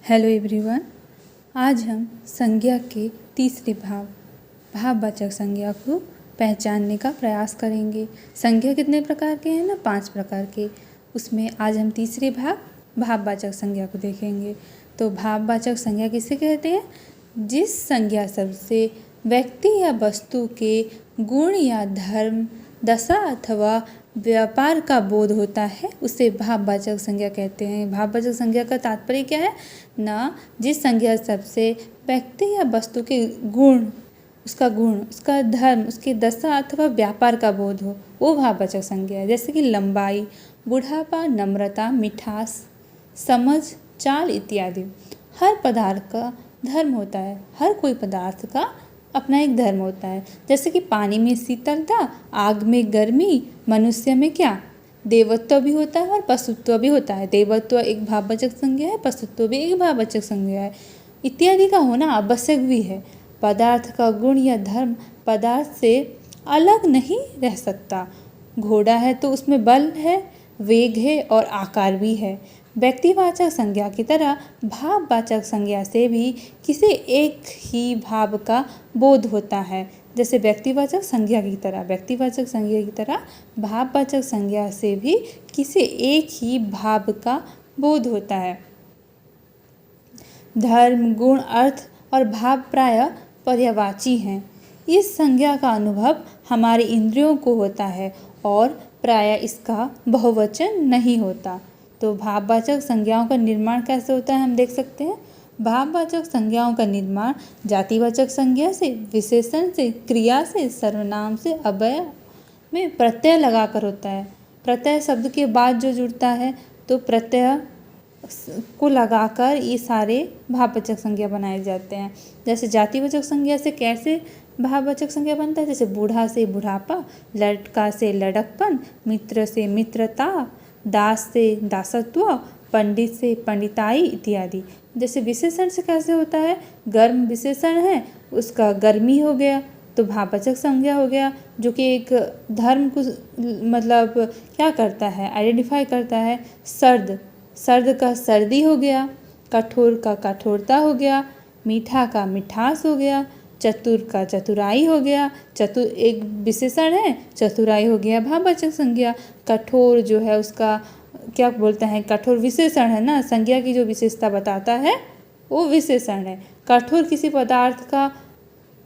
Hello everyone. आज हम संज्ञा के तीसरे भाववाचक संज्ञा को पहचानने का प्रयास करेंगे। संज्ञा कितने प्रकार के हैं ना, 5 प्रकार के। उसमें आज हम तीसरे भाववाचक संज्ञा को देखेंगे। तो भाववाचक संज्ञा किसे कहते हैं? जिस संज्ञा शब्द से व्यक्ति या वस्तु के गुण या धर्म, दशा अथवा व्यापार का बोध होता है उसे भाववाचक संज्ञा कहते हैं। भाववाचक संज्ञा का तात्पर्य क्या है ना, जिस संज्ञा शब्द से व्यक्ति या वस्तु के गुण, उसका धर्म, उसकी दशा अथवा व्यापार का बोध हो, वो भाववाचक संज्ञा है। जैसे कि लंबाई, बुढ़ापा, नम्रता, मिठास, समझ, चाल इत्यादि। हर पदार्थ का धर्म होता है, हर कोई पदार्थ का अपना एक धर्म होता है। जैसे कि पानी में शीतलता, आग में गर्मी, मनुष्य में क्या देवत्व भी होता है और पशुत्व भी होता है। देवत्व एक भाववाचक संज्ञा है, पशुत्व भी एक भाववाचक संज्ञा है। इत्यादि का होना आवश्यक भी है। पदार्थ का गुण या धर्म पदार्थ से अलग नहीं रह सकता। घोड़ा है तो उसमें बल है, वेग है और आकार भी है। व्यक्तिवाचक संज्ञा की तरह भाववाचक संज्ञा से भी किसी एक ही भाव का बोध होता है। जैसे व्यक्तिवाचक संज्ञा की तरह भाववाचक संज्ञा से भी किसी एक ही भाव का बोध होता है। धर्म, गुण, अर्थ और भाव प्रायः पर्यायवाची हैं। इस संज्ञा का अनुभव हमारे इंद्रियों को होता है और प्रायः इसका बहुवचन नहीं होता। तो भाववाचक संज्ञाओं का निर्माण कैसे होता है हम देख सकते हैं। भाववाचक संज्ञाओं का निर्माण जातिवाचक संज्ञा से, विशेषण से, क्रिया से, सर्वनाम से, अव्यय में प्रत्यय लगाकर होता है। प्रत्यय शब्द के बाद जो जुड़ता है तो प्रत्यय को लगाकर ये सारे भाववाचक संज्ञा बनाए जाते हैं। जैसे जातिवाचक संज्ञा से कैसे भाववाचक संज्ञा बनता है? जैसे बूढ़ा से बुढ़ापा, लड़का से लड़कपन, मित्र से मित्रता, दास से दासत्व, पंडित से पंडिताई इत्यादि। जैसे विशेषण से कैसे होता है? गर्म विशेषण है, उसका गर्मी हो गया तो भाववाचक संज्ञा हो गया, जो कि एक धर्म को मतलब क्या करता है, आइडेंटिफाई करता है। सर्द का सर्दी हो गया, कठोर का कठोरता हो गया, मीठा का मिठास हो गया, चतुर का चतुराई हो गया। चतुर एक विशेषण है, चतुराई हो गया भाववाचक संज्ञा। कठोर जो है उसका क्या बोलते हैं, कठोर विशेषण है ना, संज्ञा की जो विशेषता बताता है वो विशेषण है। कठोर किसी पदार्थ का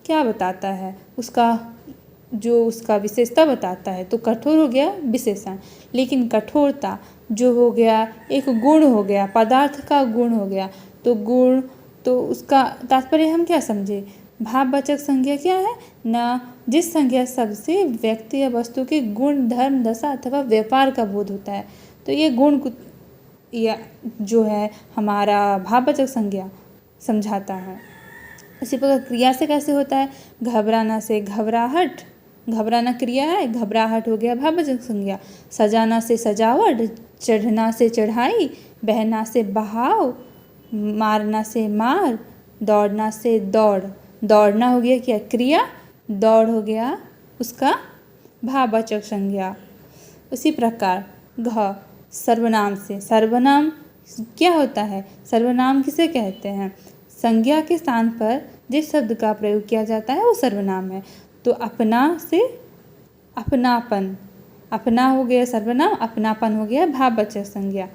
क्या बताता है, उसका विशेषता बताता है, तो कठोर हो गया विशेषण। लेकिन कठोरता जो हो गया एक गुण हो गया, पदार्थ का गुण हो गया। तो गुण, तो उसका तात्पर्य हम क्या समझे? भाववाचक संज्ञा क्या है ना, जिस संज्ञा शब्द से व्यक्ति या वस्तु के गुण, धर्म, दशा अथवा व्यापार का बोध होता है। तो ये गुण या जो है हमारा भाववाचक संज्ञा समझाता है। इसी प्रकार क्रिया से कैसे होता है? घबराना से घबराहट, घबराना क्रिया है, घबराहट हो गया भाववाचक संज्ञा। सजाना से सजावट, चढ़ना से चढ़ाई, बहना से बहाव, मारना से मार, दौड़ना से दौड़। दौड़ना हो गया क्या क्रिया, दौड़ हो गया उसका भाववाचक संज्ञा। उसी प्रकार घ सर्वनाम से, सर्वनाम क्या होता है? सर्वनाम किसे कहते हैं? संज्ञा के स्थान पर जिस शब्द का प्रयोग किया जाता है वो सर्वनाम है। तो अपना से अपनापन, अपना हो गया सर्वनाम, अपनापन हो गया भाववाचक संज्ञा।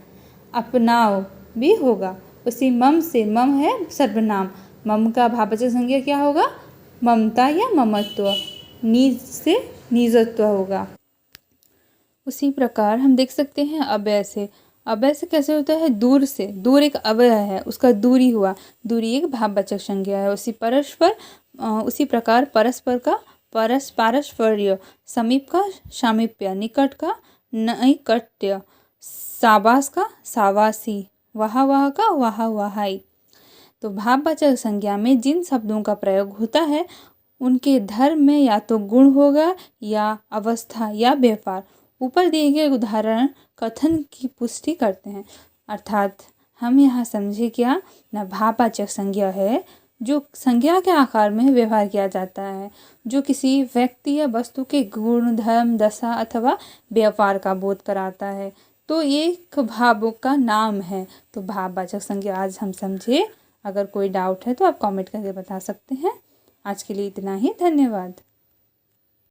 अपनाओ भी होगा। उसी मम से, मम है सर्वनाम, मम का भाववाचक संज्ञा क्या होगा? ममता या ममत्व। निज से निजत्व होगा। उसी प्रकार हम देख सकते हैं अव्यय से। अव्यय से कैसे होता है? दूर से, दूर एक अव्यय है, उसका दूरी हुआ, दूरी एक भाववाचक संज्ञा है। उसी प्रकार परस्पर का पारस्पर्य, समीप का सामीप्य, निकट का नैकट्य, साबास का सावासी, वाह का वाहाई। तो भाववाचक संज्ञा में जिन शब्दों का प्रयोग होता है उनके धर्म में या तो गुण होगा या अवस्था या व्यापार। ऊपर दिए गए उदाहरण कथन की पुष्टि करते हैं। अर्थात हम यहाँ समझे क्या ना, भाववाचक संज्ञा है जो संज्ञा के आकार में व्यवहार किया जाता है, जो किसी व्यक्ति या वस्तु के गुण, धर्म, दशा अथवा व्यापार का बोध कराता है। तो ये एक भावों का नाम है। तो भाववाचक संज्ञा आज हम समझे। अगर कोई डाउट है तो आप कमेंट करके बता सकते हैं। आज के लिए इतना ही, धन्यवाद।